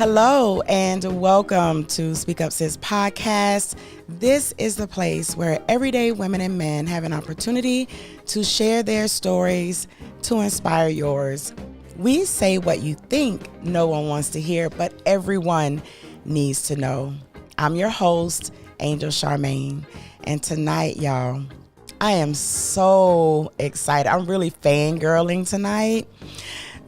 Hello and welcome to Speak Up Sis podcast. This is the place where everyday women and men have an opportunity to share their stories to inspire yours. We say what you think no one wants to hear, but everyone needs to know. I'm your host, Angel Charmaine, and tonight, y'all, I am so excited. I'm really fangirling tonight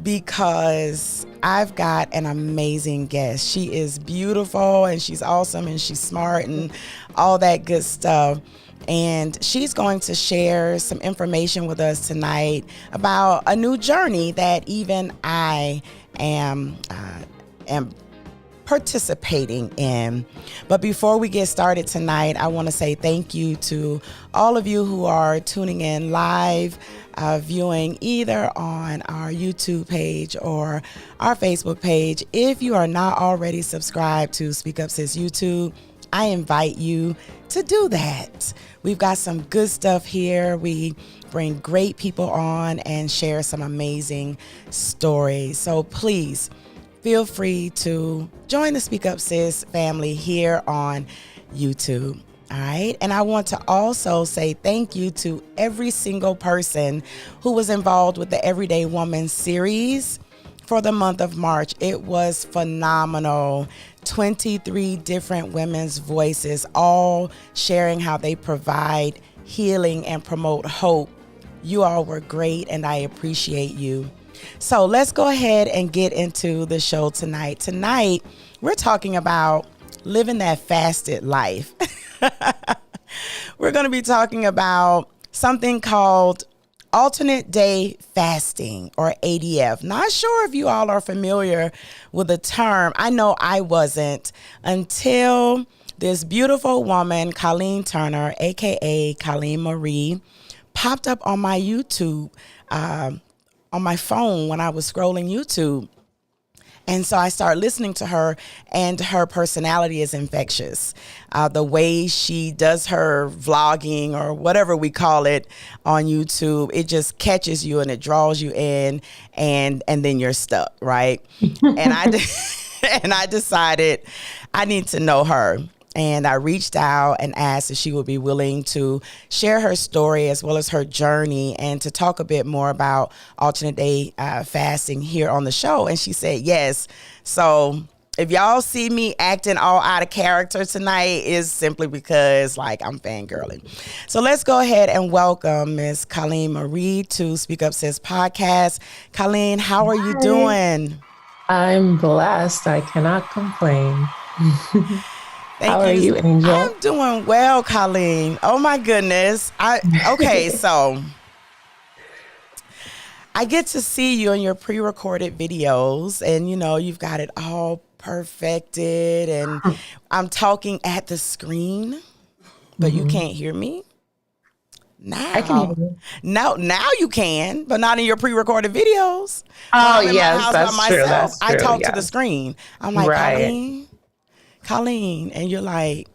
because I've got an amazing guest. She is beautiful and she's awesome and she's smart and all that good stuff. And she's going to share some information with us tonight about a new journey that even I am participating in. But before we get started tonight, I want to say thank you to all of you who are tuning in live, viewing either on our YouTube page or our Facebook page. If you are not already subscribed to Speak Up Sis YouTube, I invite you to do that. We've got some good stuff here. We bring great people on and share some amazing stories. So please feel free to join the Speak Up Sis family here on YouTube. All right. And I want to also say thank you to every single person who was involved with the Everyday Woman series for the month of March. It was phenomenal. 23 different women's voices, all sharing how they provide healing and promote hope. You all were great, and I appreciate you. So let's go ahead and get into the show tonight. Tonight, we're talking about living that fasted life. We're going to be talking about something called alternate day fasting, or ADF. Not sure if you all are familiar with the term. I know I wasn't until this beautiful woman, Colleen Turner, aka Colleen Marie, popped up on my YouTube, on my phone when I was scrolling YouTube. And so I started listening to her, and her personality is infectious. The way she does her vlogging, or whatever we call it on YouTube, it just catches you and it draws you in, and then you're stuck, right? And I decided I need to know her. And I reached out and asked if she would be willing to share her story as well as her journey and to talk a bit more about alternate day fasting here on the show. And she said yes. So if y'all see me acting all out of character tonight, is simply because I'm fangirling. So let's go ahead and welcome Miss Colleen Marie to Speak Up Sis podcast. Colleen, how are you doing? I'm blessed. I cannot complain. How are you, Angel? I'm doing well, Colleen. Oh my goodness. So I get to see you in your pre-recorded videos, and you've got it all perfected, and I'm talking at the screen, but you can't hear me. Now I can hear you. Now you can, but not in your pre-recorded videos. Oh, yes, that's true. That's true. I talk to the screen. I'm like, right. Colleen, and you're like,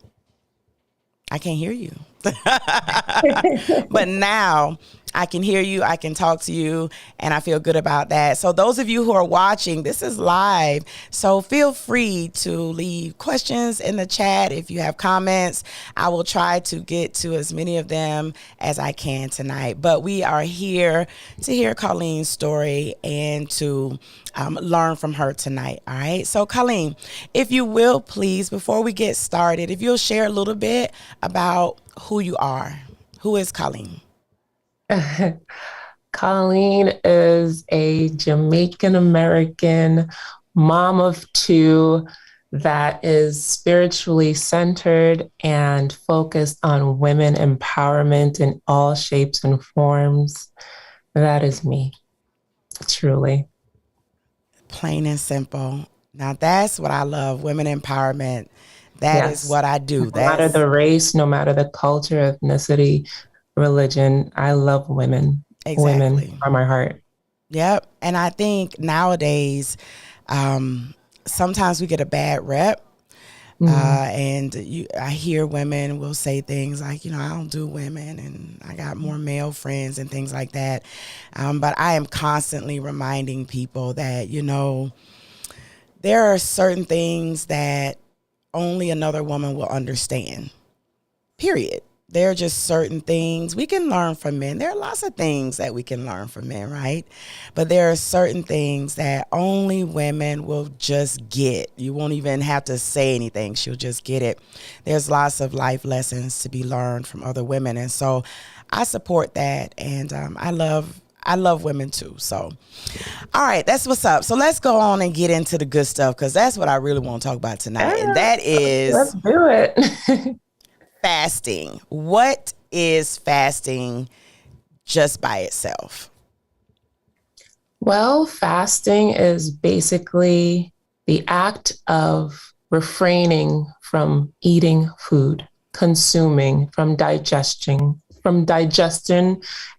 I can't hear you. But now I can hear you, I can talk to you, and I feel good about that. So those of you who are watching, this is live, so feel free to leave questions in the chat. If you have comments, I will try to get to as many of them as I can tonight. But we are here to hear Colleen's story and to learn from her tonight. All right. So Colleen, if you will, please, before we get started, if you'll share a little bit about who you are. Who is Colleen? Colleen is a Jamaican American mom of two that is spiritually centered and focused on women empowerment in all shapes and forms. That is me, truly. Plain and simple. Now that's what I love, women empowerment. That is what I do. No matter the race, no matter the culture, ethnicity, religion, I love women. Exactly. Women are my heart. Yep. And I think nowadays, sometimes we get a bad rep. I hear women will say things like, I don't do women and I got more male friends and things like that. But I am constantly reminding people that, there are certain things that only another woman will understand, period. There are just certain things we can learn from men. There are lots of things that we can learn from men, right? But there are certain things that only women will just get. You won't even have to say anything. She'll just get it. There's lots of life lessons to be learned from other women. And so I support that. And I love women too. So, all right, that's what's up. So let's go on and get into the good stuff, because that's what I really want to talk about tonight. And that Let's is do it. fasting. What is fasting just by itself? Well, fasting is basically the act of refraining from eating food, consuming, from digestion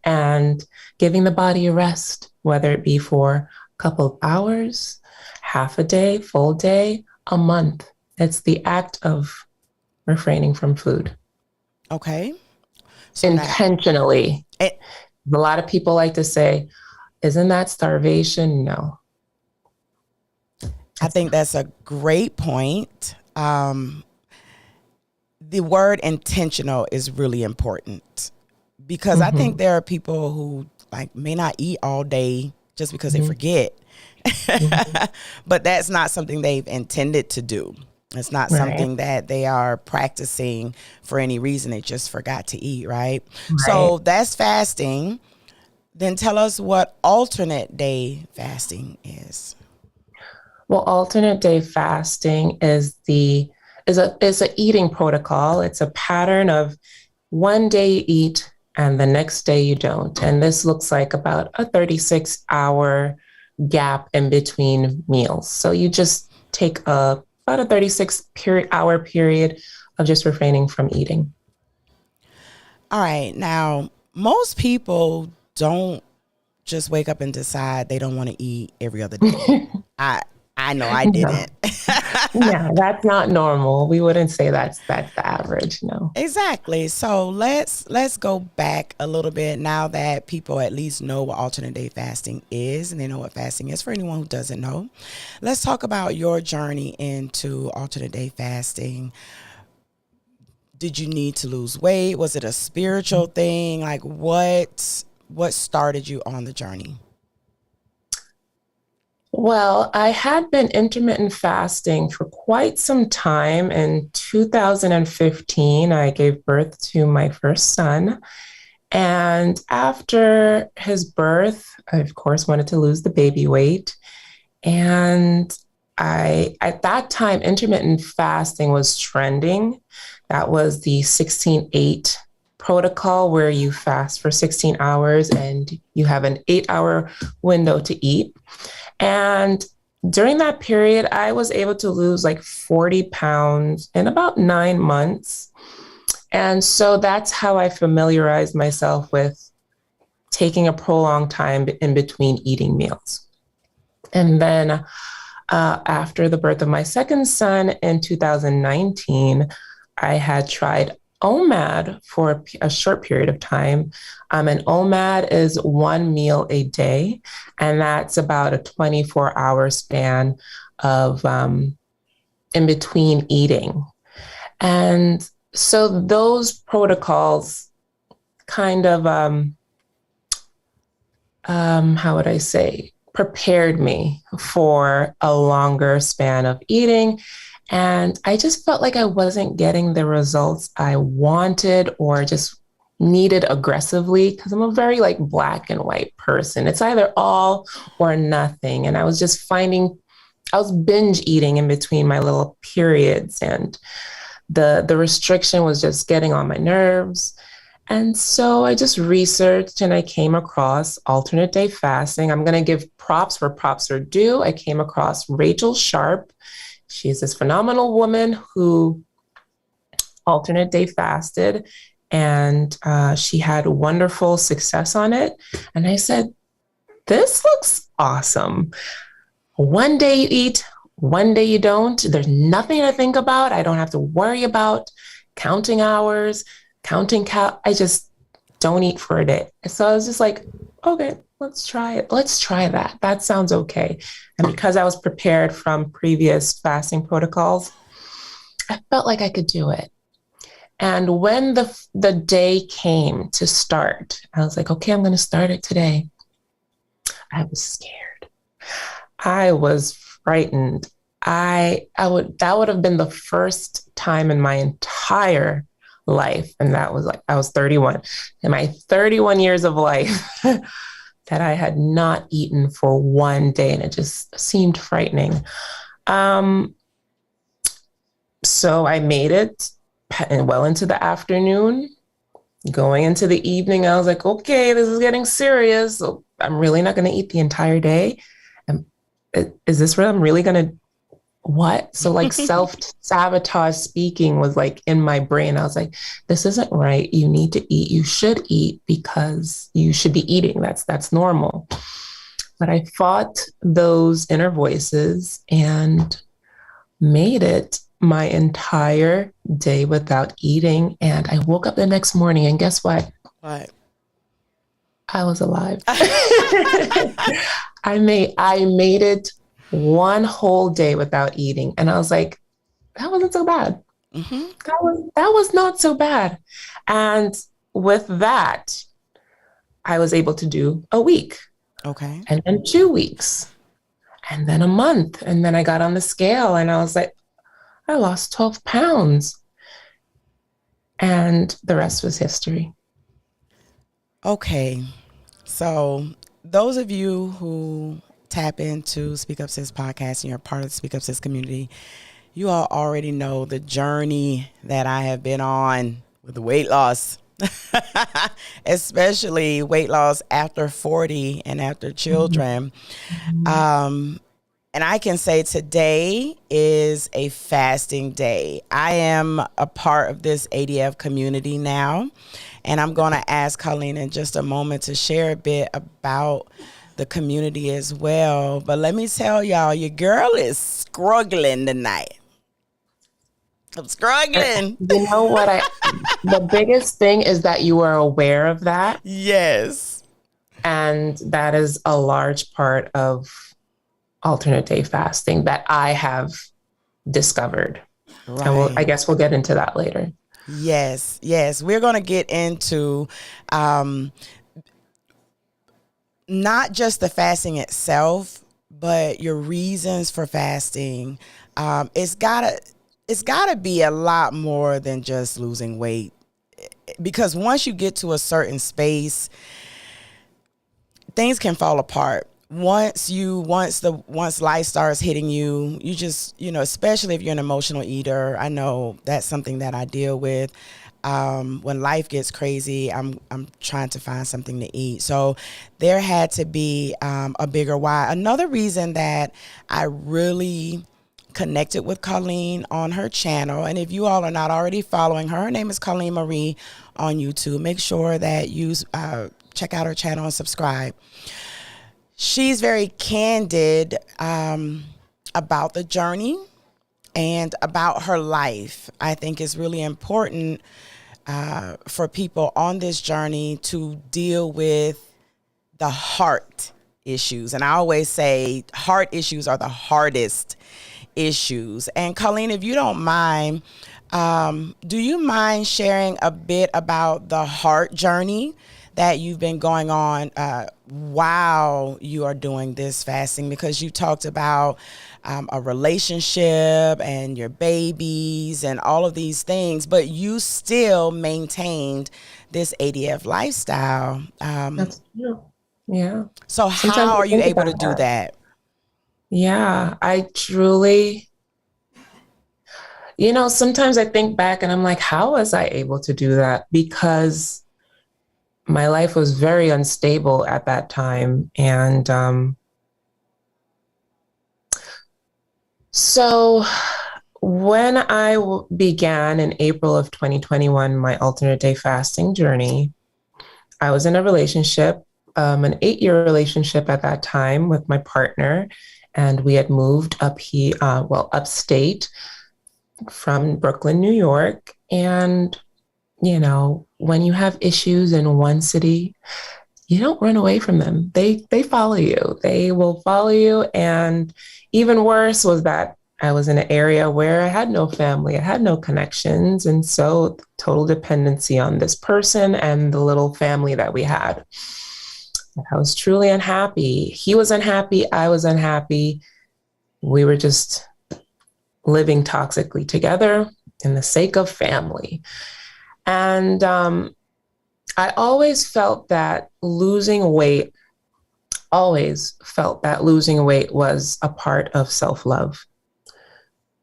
and giving the body a rest, whether it be for a couple of hours, half a day, full day, a month. It's the act of refraining from food. Okay. So intentionally. A lot of people like to say, isn't that starvation? No. I think that's a great point. The word intentional is really important, because I think there are people who may not eat all day just because they forget. But that's not something they've intended to do. It's not something that they are practicing for any reason. They just forgot to eat, right? So that's fasting. Then tell us what alternate day fasting is. Well, alternate day fasting is a eating protocol. It's a pattern of one day you eat and the next day you don't. And this looks like about a 36-hour gap in between meals. So you just take about a 36-hour period of just refraining from eating. All right. Now, most people don't just wake up and decide they don't want to eat every other day. I know I didn't. Yeah, that's not normal. We wouldn't say that's the average, no. Exactly. So let's go back a little bit, now that people at least know what alternate day fasting is, and they know what fasting is. For anyone who doesn't know, let's talk about your journey into alternate day fasting. Did you need to lose weight? Was it a spiritual thing? What started you on the journey? Well, I had been intermittent fasting for quite some time. In 2015, I gave birth to my first son. And after his birth, I, of course, wanted to lose the baby weight. And at that time, intermittent fasting was trending. That was the 16-8 protocol, where you fast for 16 hours and you have an 8-hour window to eat. And during that period, I was able to lose 40 pounds in about 9 months. And so that's how I familiarized myself with taking a prolonged time in between eating meals. And then after the birth of my second son in 2019, I had tried OMAD for a short period of time. And OMAD is one meal a day, and that's about a 24-hour span of in between eating. And so those protocols kind of, how would I say, prepared me for a longer span of eating. And I just felt like I wasn't getting the results I wanted or just needed aggressively, because I'm a very black and white person. It's either all or nothing. And I was just finding, I was binge eating in between my little periods, and the restriction was just getting on my nerves. And so I just researched and I came across alternate day fasting. I'm going to give props where props are due. I came across Rachel Sharp. She's this phenomenal woman who alternate day fasted, and she had wonderful success on it. And I said, this looks awesome. One day you eat, one day you don't. There's nothing to think about. I don't have to worry about counting hours, counting I just don't eat for a day. So I was just like, okay, let's try it. Let's try that. That sounds okay. And because I was prepared from previous fasting protocols, I felt like I could do it. And when the day came to start, I was like, okay, I'm going to start it today. I was scared. I was frightened. That would have been the first time in my entire life, and that was like I was 31, in my 31 years of life, that I had not eaten for one day, and it just seemed frightening. Um, so I made it well into the afternoon. Going into the evening, I was like, okay, this is getting serious. So I'm really not going to eat the entire day. And is this real? I'm really going to what? So like self-sabotage speaking was like in my brain. I was like, this isn't right. You need to eat. You should eat because you should be eating. That's normal. But I fought those inner voices and made it my entire day without eating. And I woke up the next morning and guess what? What? I was alive. I made it one whole day without eating. And I was like, that wasn't so bad. Mm-hmm. That was not so bad. And with that, I was able to do a week. Okay. And then 2 weeks. And then a month. And then I got on the scale and I was like, I lost 12 pounds. And the rest was history. Okay. So those of you who tap into Speak Up Sis podcast and you're part of the Speak Up Sis community, you all already know the journey that I have been on with the weight loss, especially weight loss after 40 and after children. And I can say today is a fasting day. I am a part of this ADF community now, and I'm going to ask Colleen in just a moment to share a bit about the community as well. But let me tell y'all, your girl is struggling tonight. I'm struggling. You know what? The biggest thing is that you are aware of that. Yes. And that is a large part of alternate day fasting that I have discovered. Right. And I guess we'll get into that later. Yes. We're going to get into not just the fasting itself, but your reasons for fasting. It's gotta be a lot more than just losing weight, because once you get to a certain space, things can fall apart. Once life starts hitting you, you just, especially if you're an emotional eater. I know that's something that I deal with. When life gets crazy, I'm trying to find something to eat. So there had to be a bigger why. Another reason that I really connected with Colleen on her channel, and if you all are not already following her, her name is Colleen Marie on YouTube. Make sure that you check out her channel and subscribe. She's very candid about the journey and about her life. I think it's really important for people on this journey to deal with the heart issues. And I always say heart issues are the hardest issues. And Colleen, if you don't mind, do you mind sharing a bit about the heart journey that you've been going on while you are doing this fasting? Because you talked about a relationship and your babies and all of these things, but you still maintained this ADF lifestyle. That's true. Yeah. So how are you able to do that? Yeah, I truly, sometimes I think back and I'm like, how was I able to do that? Because my life was very unstable at that time. And so when I began in April of 2021, my alternate day fasting journey, I was in a relationship, an 8-year relationship at that time with my partner. And we had moved upstate from Brooklyn, New York. And, when you have issues in one city, you don't run away from them. They follow you. They will follow you. And even worse was that I was in an area where I had no family, I had no connections. And so total dependency on this person and the little family that we had. I was truly unhappy. He was unhappy. I was unhappy. We were just living toxically together in the sake of family. And I always felt that losing weight was a part of self-love,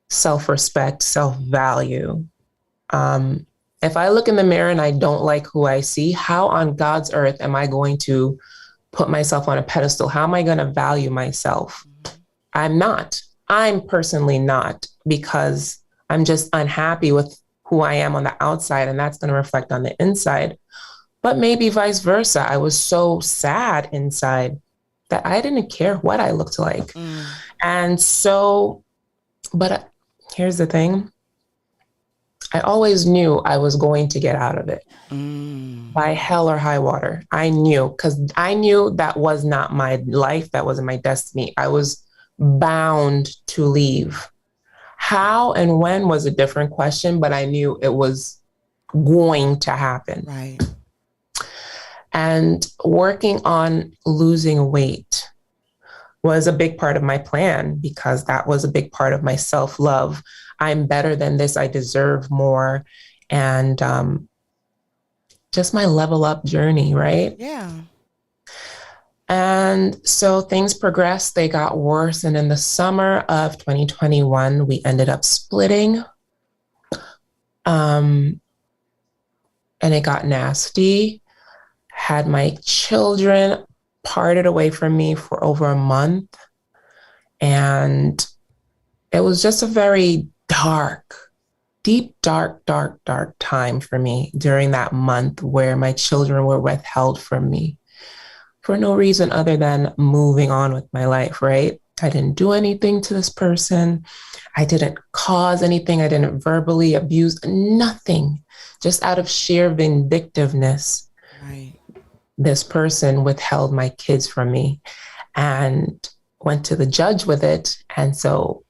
self-respect, self-value. If I look in the mirror and I don't like who I see, how on God's earth am I going to put myself on a pedestal? How am I going to value myself? I'm not. I'm personally not, because I'm just unhappy with who I am on the outside, and that's going to reflect on the inside. But maybe vice versa. I was so sad inside that I didn't care what I looked like. And so, but here's the thing. I always knew I was going to get out of it by hell or high water. I knew, because I knew that was not my life. That wasn't my destiny. I was bound to leave. How and when was a different question, but I knew it was going to happen. Right. And working on losing weight was a big part of my plan, because that was a big part of my self-love. I'm better than this. I deserve more. And just my level up journey, right? Yeah. And so things progressed, they got worse. And in the summer of 2021, we ended up splitting. And it got nasty. Had my children parted away from me for over a month. And it was just a very deep, dark time for me during that month, where my children were withheld from me for no reason other than moving on with my life, right? I didn't do anything to this person. I didn't cause anything. I didn't verbally abuse, nothing, just out of sheer vindictiveness. Right. This person withheld my kids from me and went to the judge with it. And so,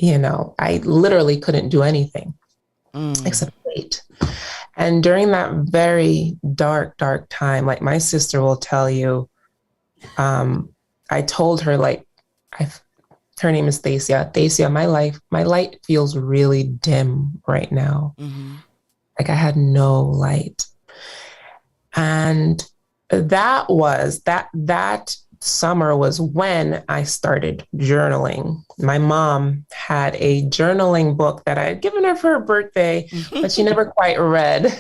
I literally couldn't do anything except wait. And during that very dark time, like my sister will tell you, I told her, her name is Thacia. Thacia, my light feels really dim right now. Like I had no light. And that summer was when I started journaling. My mom had a journaling book that I had given her for her birthday, but she never quite read.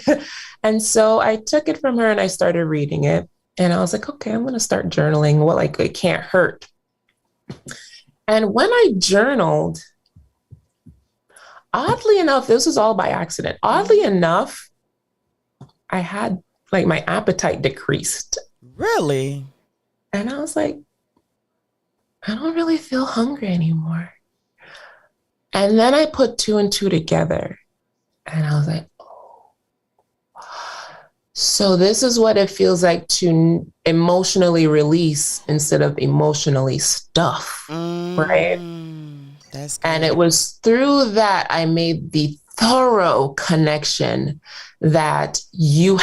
And so I took it from her and I started reading it. And I was like, okay, I'm going to start journaling. Well, it can't hurt. And when I journaled, oddly enough, this was all by accident. Oddly enough, I had my appetite decreased. Really? And I was like, I don't really feel hungry anymore. And then I put two and two together. And I was like, oh. So this is what it feels like to emotionally release instead of emotionally stuff, right? That's good. And it was through that I made the thorough connection that you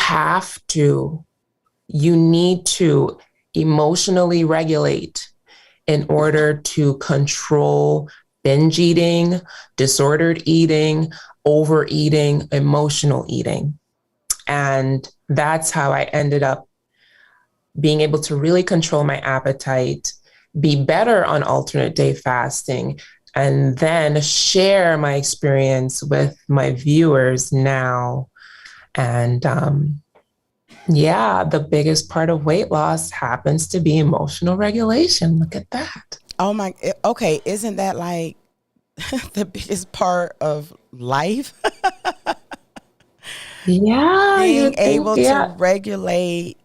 need to emotionally regulate in order to control binge eating, disordered eating, overeating, emotional eating. And that's how I ended up being able to really control my appetite, be better on alternate day fasting, and then share my experience with my viewers now. And the biggest part of weight loss happens to be emotional regulation. Look at that. Oh my, okay. Isn't that like the biggest part of life? Yeah. Being able to regulate,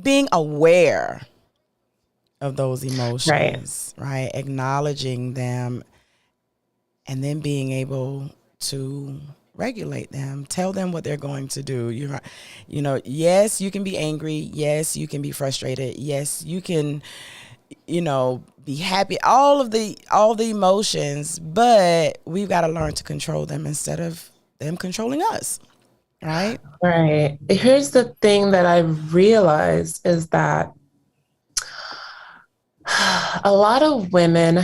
being aware of those emotions, right? Acknowledging them, and then being able to regulate them. Tell them what they're going to do. Yes, you can be angry. Yes, you can be frustrated. Yes, you can, be happy. All the emotions, but we've got to learn to control them instead of them controlling us. Right? Right. Here's the thing that I've realized is that a lot of women,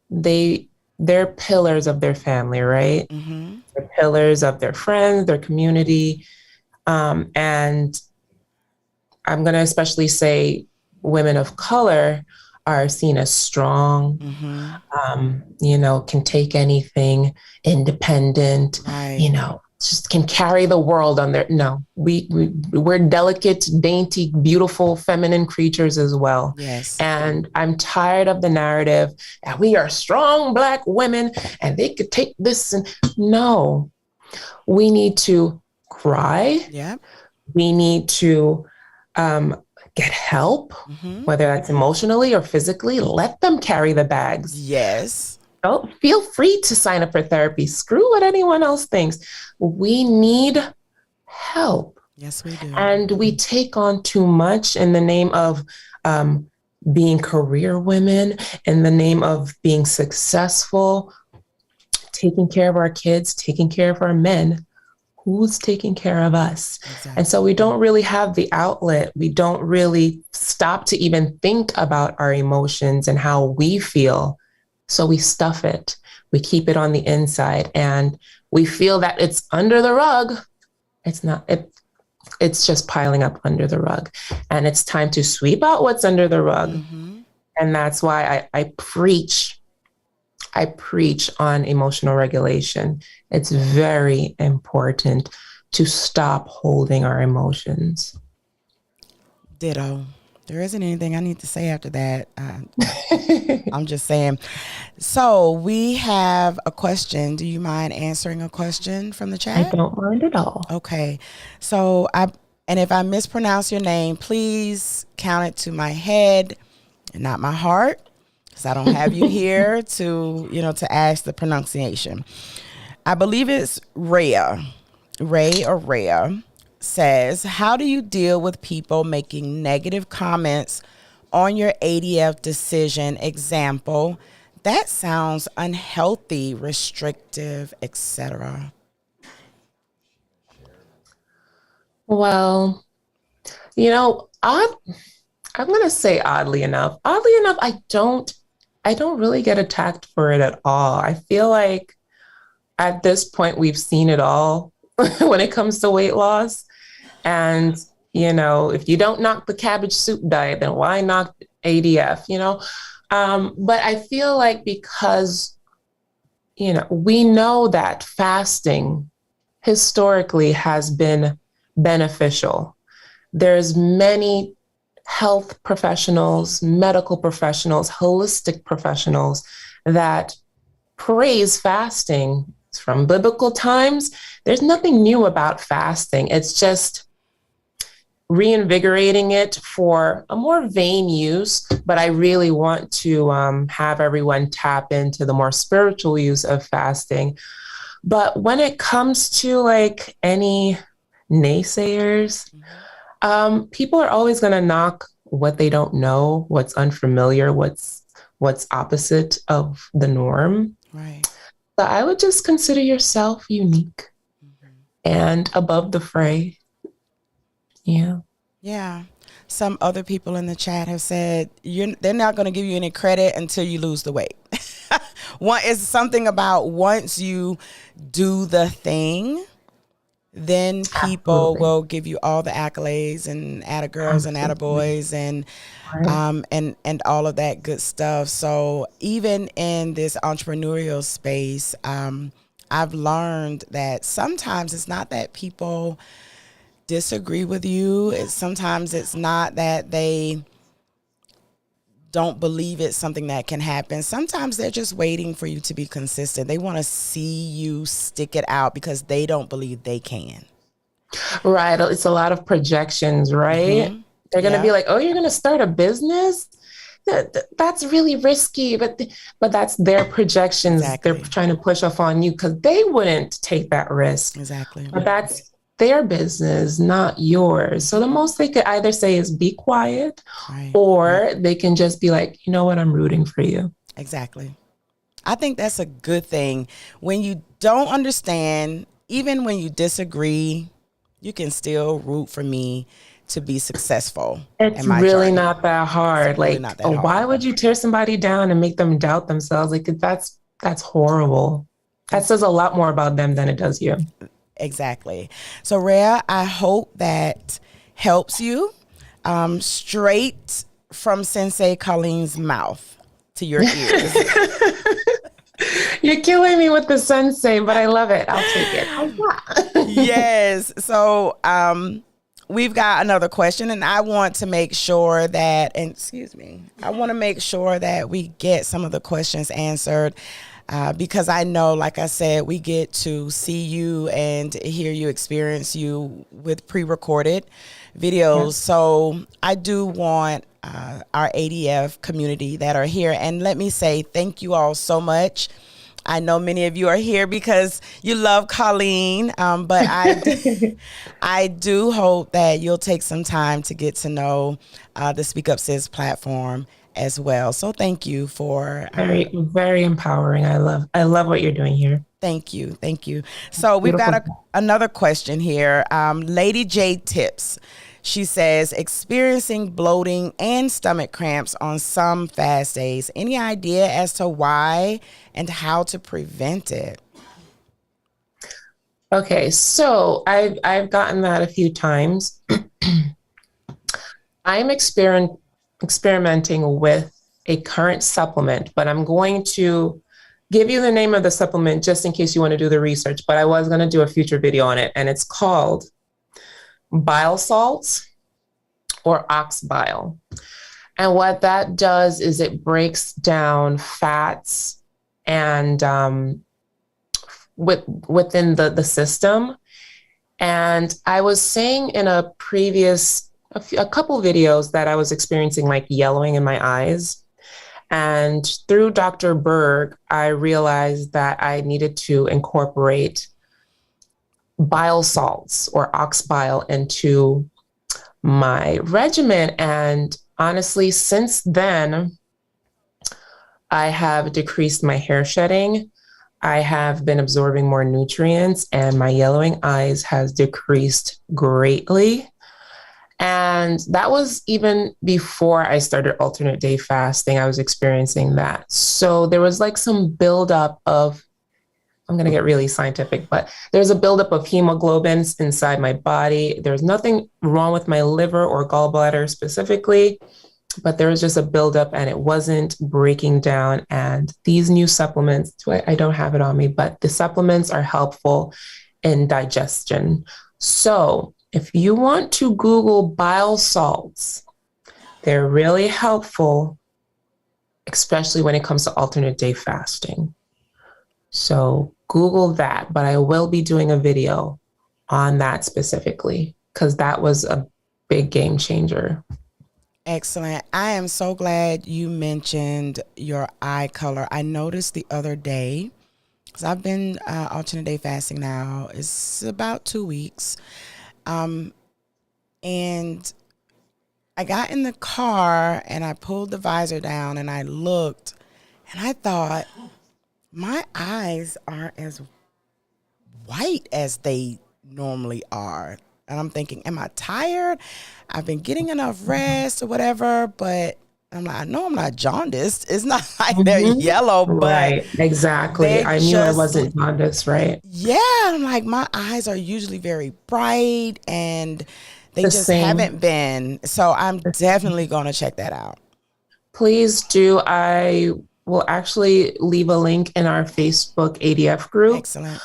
they're pillars of their family, right? Mm-hmm. They're pillars of their friends, their community. And I'm going to especially say women of color are seen as strong, can take anything, independent, Right. Just can carry the world on their, no, we're delicate, dainty, beautiful, feminine creatures as well. Yes. And I'm tired of the narrative that we are strong Black women and they could take this. And no, we need to cry. Yeah. We need to get help, whether that's emotionally or physically. Let them carry the bags. Yes. Oh, feel free to sign up for therapy. Screw what anyone else thinks. We need help. Yes, we do. And we take on too much in the name of being career women, in the name of being successful, taking care of our kids, taking care of our men. Who's taking care of us? Exactly. And so we don't really have the outlet. We don't really stop to even think about our emotions and how we feel. So we stuff it. We keep it on the inside and we feel that it's under the rug. It's not. It's just piling up under the rug. And it's time to sweep out what's under the rug. Mm-hmm. And that's why I preach on emotional regulation. It's very important to stop holding our emotions. Ditto. There isn't anything I need to say after that. I'm just saying. So we have a question. Do you mind answering a question from the chat? I don't mind at all. Okay. So and if I mispronounce your name, please count it to my head and not my heart, because I don't have you here to ask the pronunciation. I believe it's Ray or Rhea says, how do you deal with people making negative comments on your ADF decision? Example, that sounds unhealthy, restrictive, etc. Well, I'm going to say oddly enough, I don't really get attacked for it at all. I feel like at this point we've seen it all when it comes to weight loss. And, if you don't knock the cabbage soup diet, then why knock ADF, But I feel like because, we know that fasting historically has been beneficial. There's many health professionals, medical professionals, holistic professionals that praise fasting from biblical times. There's nothing new about fasting. It's just reinvigorating it for a more vain use, but I really want to have everyone tap into the more spiritual use of fasting. But when it comes to like any naysayers, people are always going to knock what they don't know, what's unfamiliar, what's opposite of the norm. Right. So I would just consider yourself unique and above the fray. Yeah. Yeah. Some other people in the chat have said they're not going to give you any credit until you lose the weight. One is something about once you do the thing, then people will give you all the accolades and attagirls and attaboys and all of that good stuff. So even in this entrepreneurial space, I've learned that sometimes it's not that people disagree with you. Sometimes it's not that they don't believe it's something that can happen. Sometimes they're just waiting for you to be consistent. They want to see you stick it out because they don't believe they can. Right. It's a lot of projections, right? They're going to be like, oh, you're going to start a business? that's really risky, but that's their projections. They're Exactly. trying to push off on you because they wouldn't take that risk. Exactly. But that's their business, not yours. So the most they could either say is be quiet, Right. or they can just be like, you know what, I'm rooting for you. Exactly. I think that's a good thing. When you don't understand, even when you disagree, you can still root for me to be successful It's in my really journey. not that hard. It's really Like, not that oh, why hard. would you tear somebody down and make them doubt themselves? Like that's horrible. That It's says a lot more about them than it does you. exactly. So, Rhea, I hope that helps you straight from Sensei Colleen's mouth to your ears. You're killing me with the sensei, but I love it. I'll take it. Yes. So, we've got another question, and I want to make sure that, and excuse me, I want to make sure that we get some of the questions answered. Because I know, like I said, we get to see you and hear you, experience you with pre-recorded videos. Yeah. So I do want our ADF community that are here. And let me say thank you all so much. I know many of you are here because you love Colleen, but I do hope that you'll take some time to get to know the Speak Up Sis platform as well. So thank you for Very, very empowering. I love what you're doing here. thank you. Thank you. So we've got Beautiful. another question here. Lady J Tips. She says, experiencing bloating and stomach cramps on some fast days. Any idea as to why and how to prevent it? Okay, so I've gotten that a few times. I'm experimenting with a current supplement, but I'm going to give you the name of the supplement just in case you want to do the research. But I was going to do a future video on it, and it's called bile salts or ox bile. And what that does is it breaks down fats and within the system. And I was saying in a previous, a couple videos that I was experiencing like yellowing in my eyes. And through Dr. Berg, I realized that I needed to incorporate bile salts or ox bile into my regimen. And honestly, since then, I have decreased my hair shedding. I have been absorbing more nutrients, and my yellowing eyes has decreased greatly. And that was even before I started alternate day fasting. I was experiencing that. So there was like some buildup of, I'm going to get really scientific, but there's a buildup of hemoglobins inside my body. There's nothing wrong with my liver or gallbladder specifically, but there was just a buildup and it wasn't breaking down. And these new supplements, I don't have it on me, but the supplements are helpful in digestion. So if you want to Google bile salts, they're really helpful, especially when it comes to alternate day fasting. So Google that, but I will be doing a video on that specifically because that was a big game changer. Excellent. I am so glad you mentioned your eye color. I noticed the other day, because I've been alternate day fasting now, it's about 2 weeks. And I got in the car and I pulled the visor down and I looked and I thought, my eyes aren't as white as they normally are. And I'm thinking, am I tired? I've been getting enough rest or whatever, but I'm like, I know I'm not jaundiced. It's not like they're yellow, but Right, exactly. they're I knew I just, wasn't jaundiced, right? yeah, I'm like, my eyes are usually very bright and they The just same. haven't been. So I'm definitely going to check that out. Please do. I will actually leave a link in our Facebook ADF group. Excellent.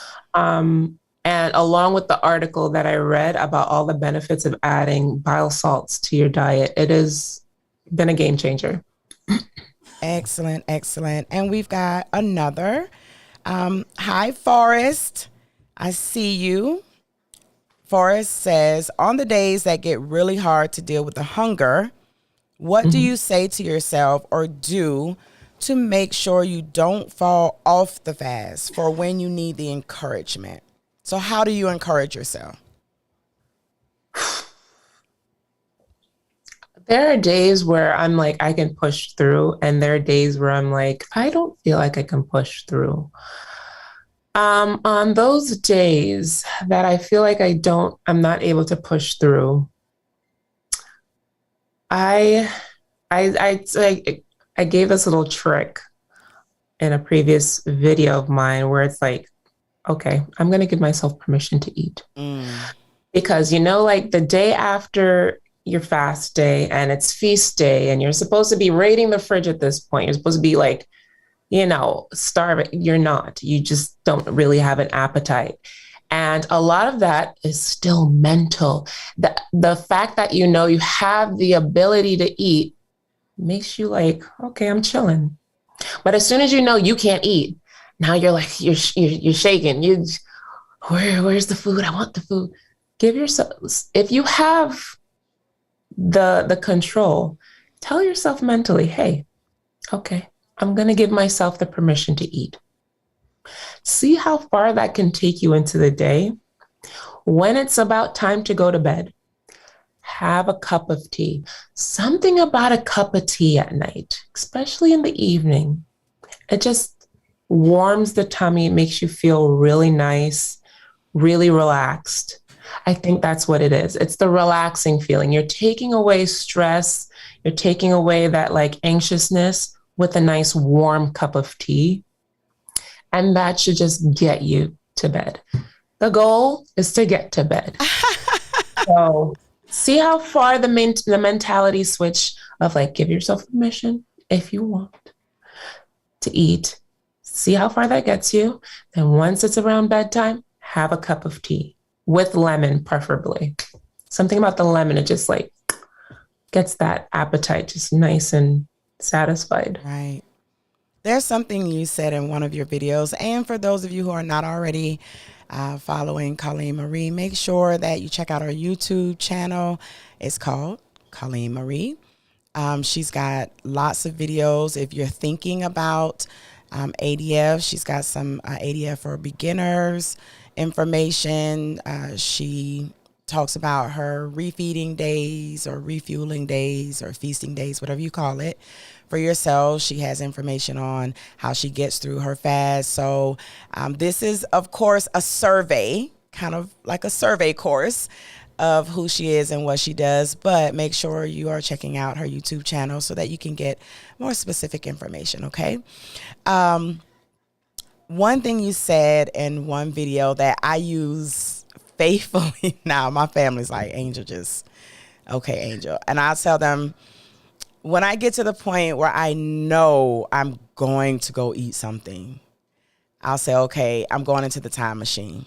And along with the article that I read about all the benefits of adding bile salts to your diet, it has been a game changer. Excellent, excellent. And we've got another. Hi, Forrest. I see you. Forrest says, on the days that get really hard to deal with the hunger, What do Mhm. you say to yourself or do to make sure you don't fall off the fast for when you need the encouragement? So how do you encourage yourself? There are days where I'm like, I can push through, and there are days where I'm like, I don't feel like I can push through. On those days that I feel like I'm not able to push through, I, I gave this little trick in a previous video of mine where it's like, okay, I'm going to give myself permission to eat. Mm, Because, like the day after your fast day and it's feast day, and you're supposed to be raiding the fridge at this point, you're supposed to be like, starving. You're not. You just don't really have an appetite. And a lot of that is still mental. The fact that you have the ability to eat makes you like, okay, I'm chilling. But as soon as you know you can't eat, now you're like, you're shaking. Where's the food? I want the food. Give yourself, if you have the control, tell yourself mentally, hey, okay, I'm going to give myself the permission to eat. See how far that can take you into the day. When it's about time to go to bed, have a cup of tea. Something about a cup of tea at night, especially in the evening, it just warms the tummy. It makes you feel really nice, really relaxed. I think that's what it is. It's the relaxing feeling. You're taking away stress. You're taking away that like anxiousness with a nice warm cup of tea. And that should just get you to bed. The goal is to get to bed. So see how far the mentality switch of like, give yourself permission if you want to eat. See how far that gets you. Then once it's around bedtime, have a cup of tea with lemon, preferably. Something about the lemon, it just like gets that appetite just nice and satisfied. right. There's something you said in one of your videos, and for those of you who are not already following Colleen Marie, make sure that you check out her YouTube channel. It's called Colleen Marie. She's got lots of videos. If you're thinking about ADF, she's got some ADF for beginners information. She talks about her refeeding days or refueling days or feasting days, whatever you call it, for yourself. She has information on how she gets through her fast. So this is, of course, a survey, kind of like a survey course of who she is and what she does, but make sure you are checking out her YouTube channel so that you can get more specific information, okay? One thing you said in one video that I use faithfully now, my family's like, Angel, just, okay, Angel. And I'll tell them, when I get to the point where I know I'm going to go eat something, I'll say, okay, I'm going into the time machine.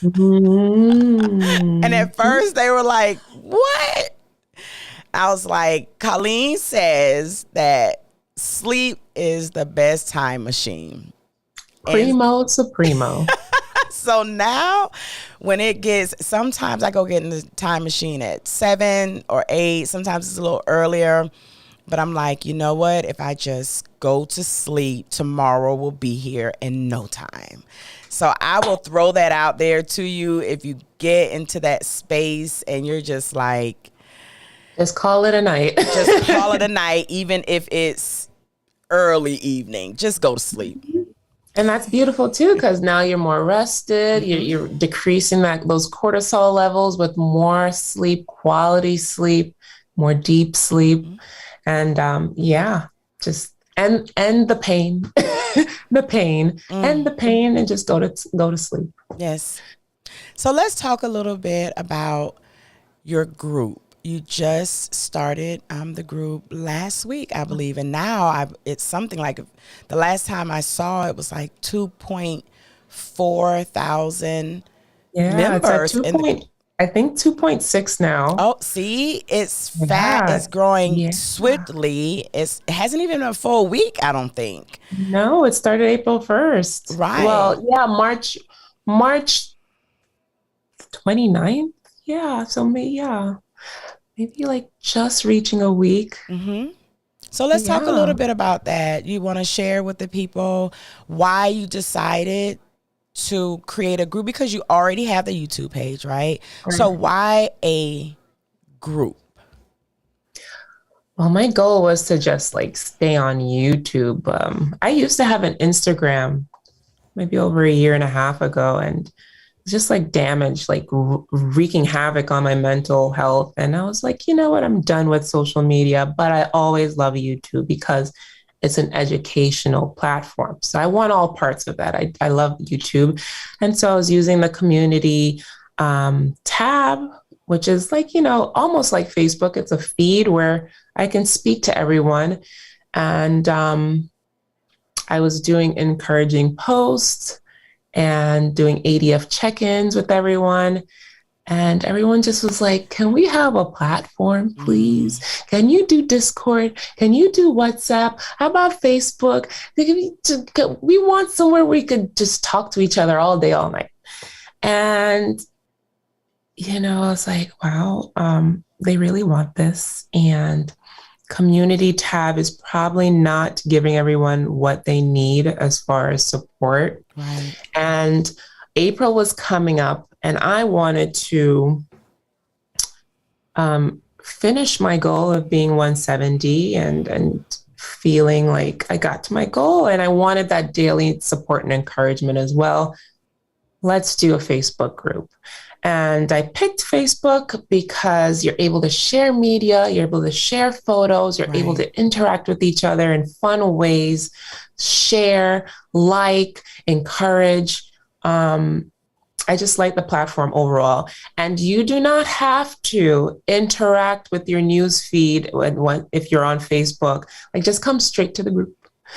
Mm. And at first they were like, what? I was like, Colleen says that sleep is the best time machine. Primo supremo. So now when it gets, sometimes I go get in the time machine at 7 or 8. Sometimes it's a little earlier. But I'm like, you know what? If I just go to sleep, tomorrow will be here in no time. So I will throw that out there to you. If you get into that space and you're just like, just call it a night. just call it a night, even if it's early evening, just go to sleep. And that's beautiful too, because now you're more rested. Mm-hmm. You're decreasing those cortisol levels with more sleep, quality sleep, more deep sleep. Mm-hmm. And just end the pain, the pain, end the pain, and just go to sleep. Yes. So let's talk a little bit about your group. You just started the group last week, I believe, and now it's something like, the last time I saw it was like 2.4 thousand members. I think 2.6 now. Oh, see, it's fat. It's growing swiftly. It hasn't even been a full week, I don't think. No, it started April 1st. Right. Well, yeah, March 29th. Yeah, so yeah. maybe like just reaching a week. Mm-hmm. So let's talk a Yeah. little bit about that. You want to share with the people why you decided to create a group, because you already have the YouTube page, right? So Right. why a group? Well, my goal was to just like stay on YouTube. I used to have an Instagram maybe over a year and a half ago, and it's just like damaged, like wreaking havoc on my mental health. And I was like, you know what? I'm done with social media, but I always love YouTube because it's an educational platform. So I want all parts of that. I love YouTube. And so I was using the community tab, which is like, almost like Facebook. It's a feed where I can speak to everyone. And I was doing encouraging posts and doing ADF check-ins with everyone. And everyone just was like, can we have a platform, please? Can you do Discord? Can you do WhatsApp? How about Facebook? We want somewhere we could just talk to each other all day, all night. And, I was like, wow, they really want this. And community tab is probably not giving everyone what they need as far as support. Right. And April was coming up, and I wanted to finish my goal of being 170 and feeling like I got to my goal. And I wanted that daily support and encouragement as well. Let's do a Facebook group. And I picked Facebook because you're able to share media, you're able to share photos, you're able to interact with each other in fun ways, share, like, encourage. I just like the platform overall. And you do not have to interact with your news feed if you're on Facebook. Like, just come straight to the group.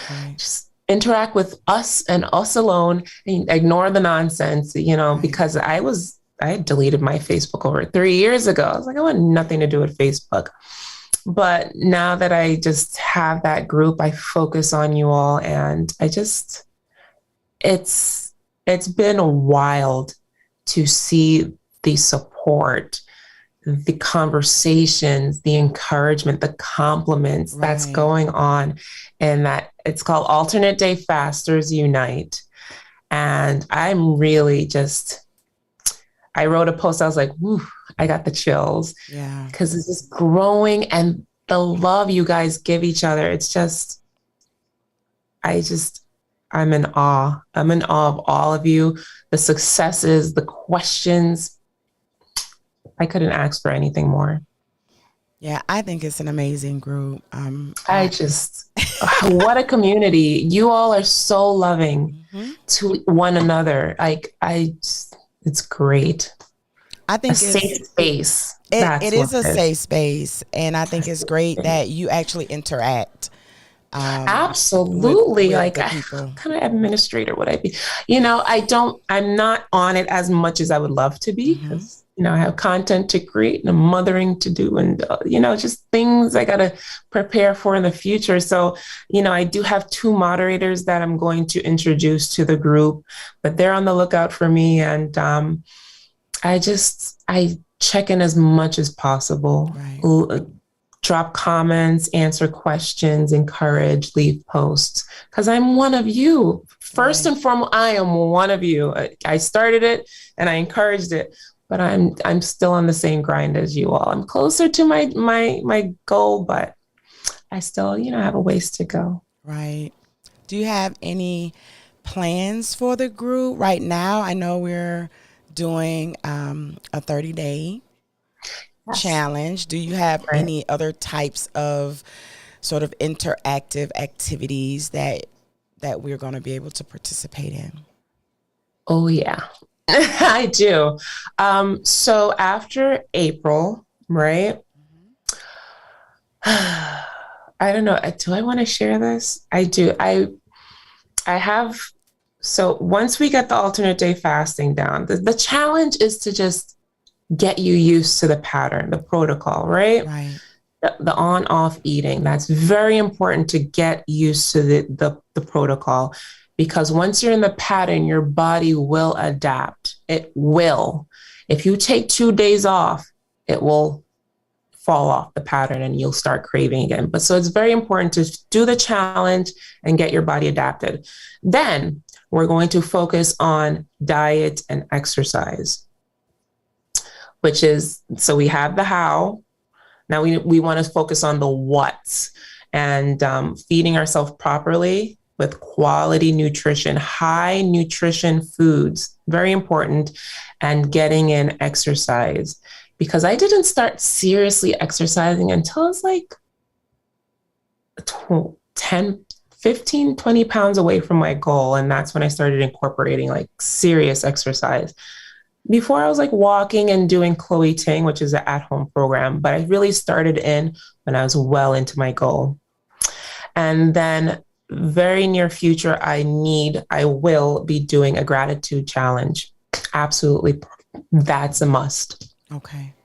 Right. Just interact with us and us alone, and ignore the nonsense, because I had deleted my Facebook over 3 years ago. I was like, I want nothing to do with Facebook. But now that I just have that group, I focus on you all. And it's been wild to see the support, the conversations, the encouragement, the compliments that's going on. And that it's called Alternate Day Fasters Unite. And I'm really I wrote a post. I was like, whew, I got the chills. Yeah. Because it's just growing, and the love you guys give each other. It's just, I'm in awe. I'm in awe of all of you, the successes, the questions. I couldn't ask for anything more. Yeah, I think it's an amazing group. What a community. You all are so loving to one another. It's great. I think it's a safe space. It is a safe space. And I think it's great that you actually interact. Absolutely. With what kind of administrator would I be? I'm not on it as much as I would love to be, because, I have content to create and a mothering to do, and, just things I got to prepare for in the future. So, I do have 2 moderators that I'm going to introduce to the group, but they're on the lookout for me. And I check in as much as possible. Right. Drop comments, answer questions, encourage, leave posts, because I'm one of you. First and foremost, I am one of you. I started it and I encouraged it, but I'm still on the same grind as you all. I'm closer to my goal, but I still, have a ways to go. Right. Do you have any plans for the group right now? I know we're doing a 30-day challenge. Do you have any other types of sort of interactive activities that we're going to be able to participate in? Oh yeah, I do. So after April, right? I don't know. Do I want to share this? I do. I have. So once we get the alternate day fasting down, the challenge is to just get you used to the pattern, the protocol, right? Right. The on-off eating. That's very important to get used to the protocol, because once you're in the pattern, your body will adapt. It will. If you take 2 days off, it will fall off the pattern and you'll start craving again. But so it's very important to do the challenge and get your body adapted. Then we're going to focus on diet and exercise, which is, so we have the how. Now we want to focus on the what's, and feeding ourselves properly with quality nutrition, high nutrition foods, very important, and getting in exercise. Because I didn't start seriously exercising until I was like 10, 15, 20 pounds away from my goal. And that's when I started incorporating like serious exercise. Before I was like walking and doing Chloe Ting, which is an at-home program, but I really started in when I was well into my goal. And then very near future, I will be doing a gratitude challenge. Absolutely. That's a must. Okay.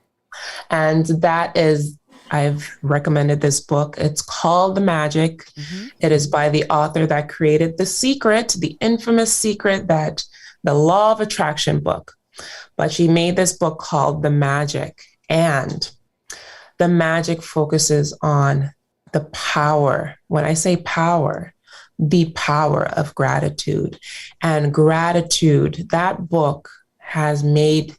And that is, I've recommended this book. It's called The Magic. Mm-hmm. It is by the author that created The Secret, the infamous Secret, that the Law of Attraction book. But she made this book called The Magic. And The Magic focuses on the power. When I say power, the power of gratitude. And gratitude, that book has made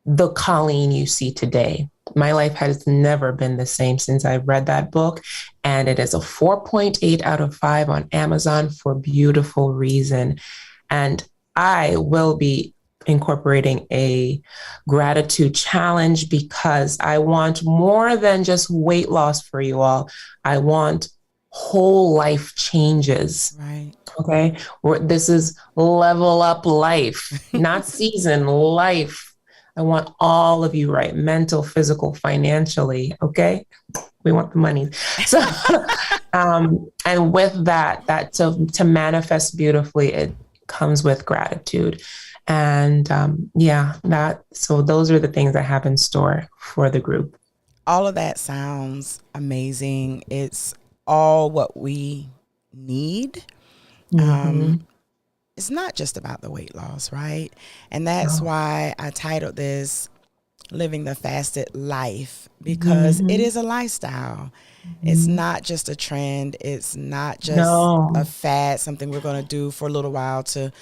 the Colleen you see today. My life has never been the same since I read that book. And it is a 4.8 out of 5 on Amazon for beautiful reason. And I will be incorporating a gratitude challenge because I want more than just weight loss for you all. I want whole life changes. Right. Okay. This is level up life, not season, life. I want all of you right. Mental, physical, financially. Okay. We want the money. So, and with that to manifest beautifully, it comes with gratitude. And so those are the things I have in store for the group. All of that sounds amazing. It's all what we need. Mm-hmm. It's not just about the weight loss, right? And that's why I titled this Living the Fasted Life, because it is a lifestyle. It's not just a trend. It's not just a fad, something we're going to do for a little while to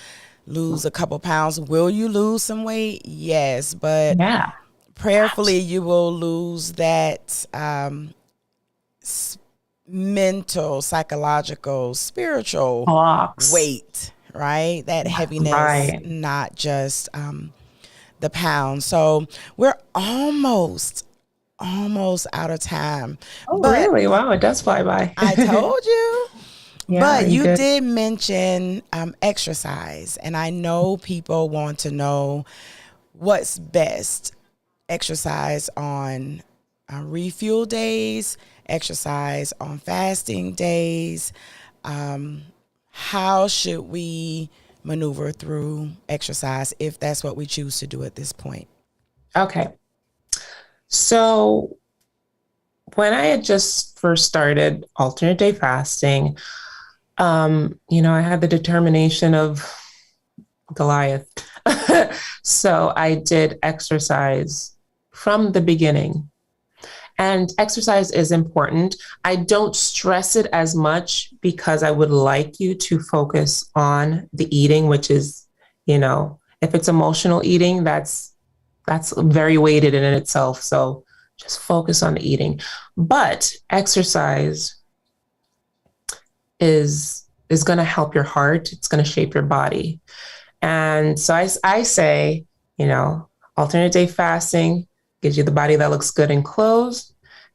lose a couple pounds. Will you lose some weight? Yes, but prayerfully you will lose that mental, psychological, spiritual weight, right? That heaviness, not just the pounds. So we're almost out of time. Oh, really? Wow, it does fly by. I told you. Yeah, but you did mention exercise, and I know people want to know what's best. Exercise on refuel days, exercise on fasting days. How should we maneuver through exercise if that's what we choose to do at this point? Okay. So when I had just first started alternate day fasting, I had the determination of Goliath. So I did exercise from the beginning. And exercise is important. I don't stress it as much because I would like you to focus on the eating, which is, if it's emotional eating, that's very weighted in itself. So just focus on the eating. But exercise is going to help your heart. It's going to shape your body. And so I say, alternate day fasting gives you the body that looks good in clothes.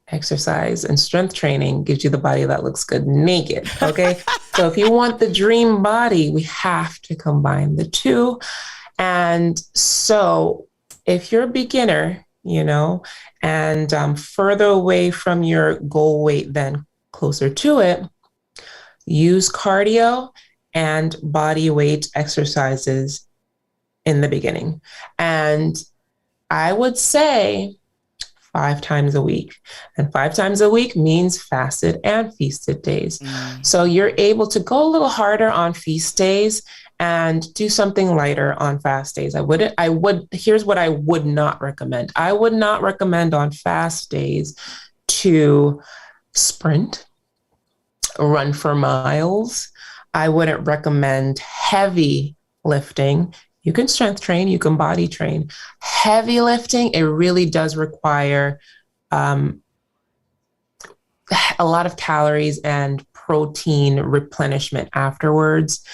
Exercise and strength training gives you the body that looks good naked. Okay. So if you want the dream body, we have to combine the two. And so if you're a beginner, and further away from your goal weight than closer to it, use cardio and body weight exercises in the beginning. And I would say 5 times a week. And 5 times a week means fasted and feasted days. So you're able to go a little harder on feast days and do something lighter on fast days. Here's what I would not recommend. I would not recommend on fast days to sprint, run for miles. I wouldn't recommend heavy lifting. You can strength train, you can body train. Heavy lifting, it really does require a lot of calories and protein replenishment afterwards.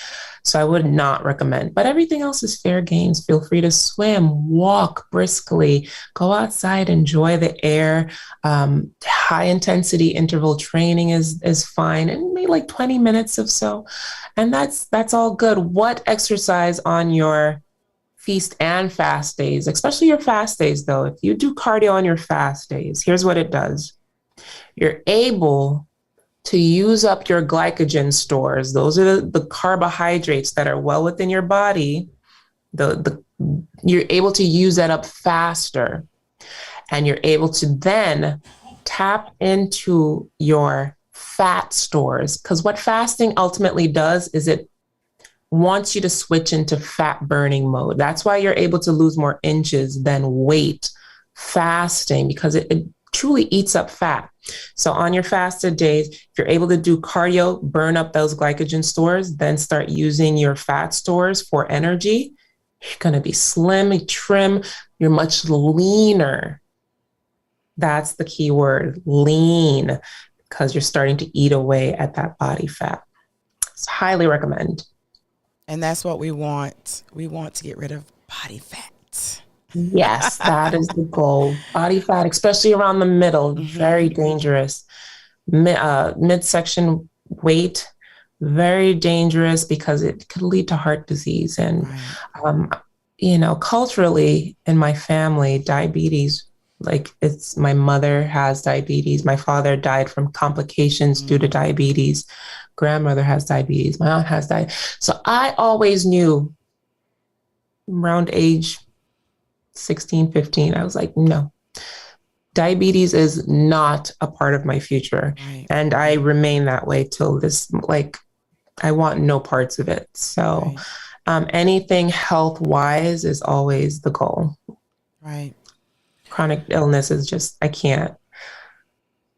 So I would not recommend, but everything else is fair games. Feel free to swim, walk briskly, go outside, enjoy the air. High intensity interval training is fine, and maybe like 20 minutes or so. And that's all good. What exercise on your feast and fast days, especially your fast days though, if you do cardio on your fast days, here's what it does. You're able to use up your glycogen stores. Those are the carbohydrates that are well within your body. You're able to use that up faster, and you're able to then tap into your fat stores. Because what fasting ultimately does is it wants you to switch into fat burning mode. That's why you're able to lose more inches than weight fasting, because it truly eats up fat. So on your fasted days, if you're able to do cardio, burn up those glycogen stores, then start using your fat stores for energy, you're going to be slim, trim, you're much leaner. That's the key word, lean, because you're starting to eat away at that body fat. So highly recommend. And that's what we want. We want to get rid of body fat. Yes, that is the goal. Body fat, especially around the middle, very dangerous. Midsection weight, very dangerous because it could lead to heart disease. And, culturally in my family, diabetes, my mother has diabetes. My father died from complications due to diabetes. Grandmother has diabetes. My aunt has diabetes. So I always knew around age 16, 15, I was like, no, diabetes is not a part of my future. Right. And I remain that way till this, I want no parts of it. So anything health wise is always the goal. Right. Chronic illness is just, I can't.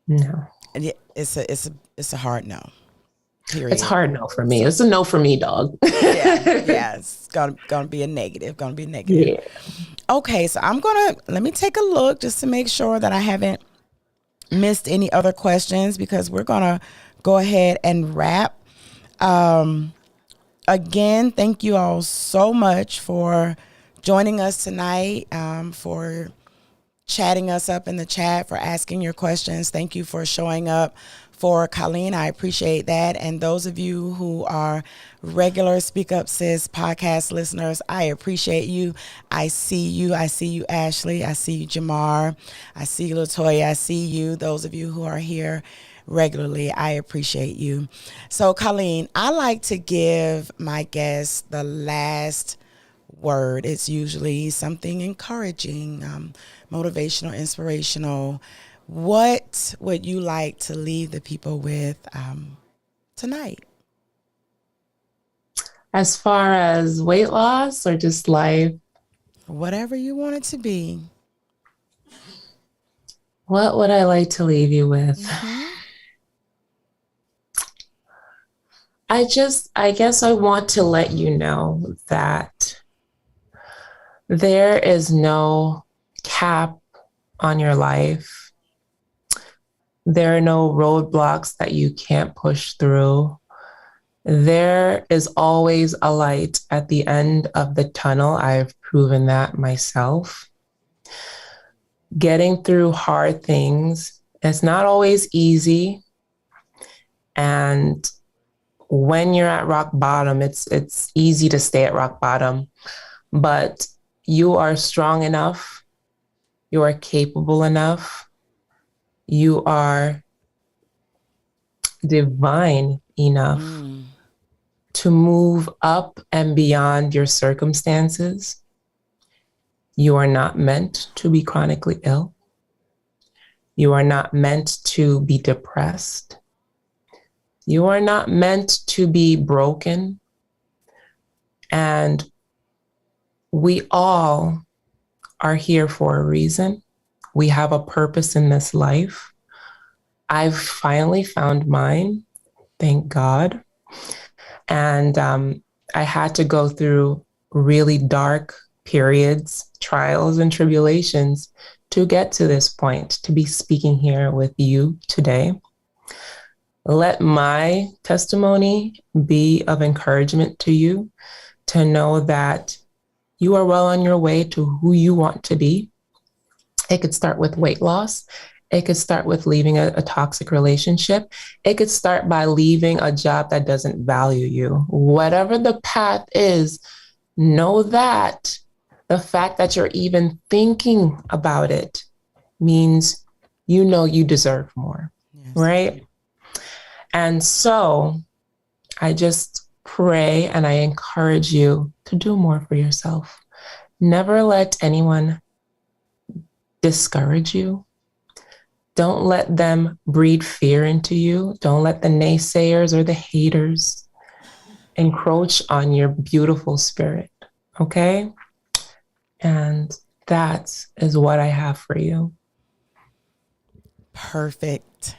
No. And it's a hard no. Period. It's hard no for me. It's a no for me, dog. Yeah. It's gonna be a negative. Yeah. Okay, so let me take a look just to make sure that I haven't missed any other questions, because we're gonna go ahead and wrap. Again, thank you all so much for joining us tonight, for chatting us up in the chat, for asking your questions. Thank you for showing up for Colleen. I appreciate that. And those of you who are regular Speak Up Sis podcast listeners, I appreciate you. I see you. I see you, Ashley. I see you, Jamar. I see you, Latoya. I see you. Those of you who are here regularly, I appreciate you. So, Colleen, I like to give my guests the last word. It's usually something encouraging, motivational, inspirational. What would you like to leave the people with tonight? As far as weight loss or just life? Whatever you want it to be. What would I like to leave you with? I guess I want to let you know that there is no cap on your life. There are no roadblocks that you can't push through. There is always a light at the end of the tunnel. I've proven that myself. Getting through hard things is not always easy. And when you're at rock bottom, it's easy to stay at rock bottom. But you are strong enough. You are capable enough. You are divine enough to move up and beyond your circumstances. You are not meant to be chronically ill. You are not meant to be depressed. You are not meant to be broken. And we all are here for a reason. We have a purpose in this life. I've finally found mine, thank God. And I had to go through really dark periods, trials, and tribulations to get to this point, to be speaking here with you today. Let my testimony be of encouragement to you to know that you are well on your way to who you want to be. It could start with weight loss. It could start with leaving a toxic relationship. It could start by leaving a job that doesn't value you. Whatever the path is, know that the fact that you're even thinking about it means you know you deserve more, yes. Right? And so I just pray and I encourage you to do more for yourself. Never let anyone discourage you. Don't let them breed fear into you. Don't let the naysayers or the haters encroach on your beautiful spirit, okay? And that is what I have for you. Perfect.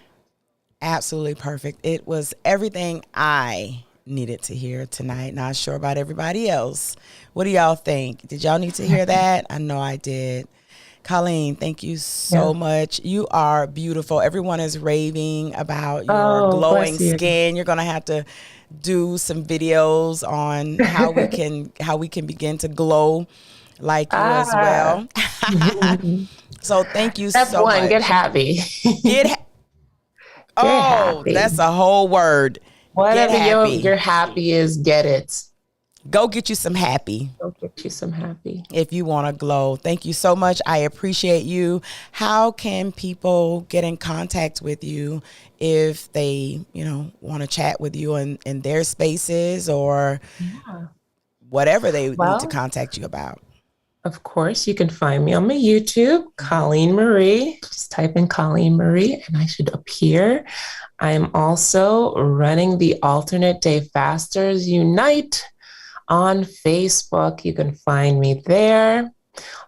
Absolutely perfect. It was everything I needed to hear tonight. Not sure about everybody else. What do y'all think? Did y'all need to hear that? I know I did. Colleen, thank you so much. You are beautiful. Everyone is raving about your glowing skin. You're going to have to do some videos on how we can begin to glow like you as well. So thank you Step so one, much. get happy. Happy. That's a whole word. Whatever your happy is, get it. Go get you some happy. Go get you some happy. If you want to glow. Thank you so much. I appreciate you. How can people get in contact with you if they, want to chat with you in their spaces or whatever they need to contact you about? Of course, you can find me on my YouTube, Colleen Marie. Just type in Colleen Marie and I should appear. I am also running the Alternate Day Fasters Unite on Facebook. You can find me there.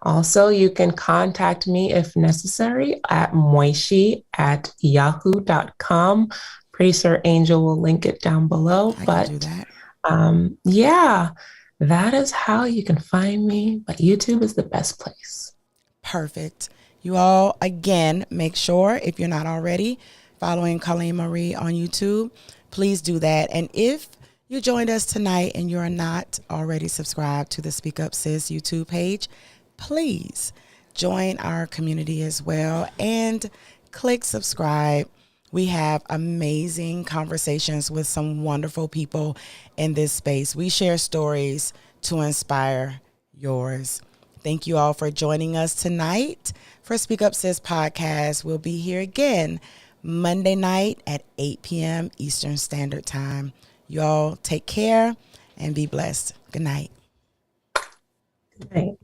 Also, you can contact me if necessary at moishi@yahoo.com. Pretty sure Angel will link it down below. I can do that. That is how you can find me. But YouTube is the best place. Perfect. You all, again, make sure if you're not already following Colleen Marie on YouTube, please do that. And if you joined us tonight and you're not already subscribed to the Speak Up Sis YouTube page, please join our community as well and click subscribe. We have amazing conversations with some wonderful people in this space. We share stories to inspire yours. Thank you all for joining us tonight for Speak Up Sis podcast. We'll be here again Monday night at 8 p.m. Eastern Standard Time. Y'all take care and be blessed. Good night. Good night.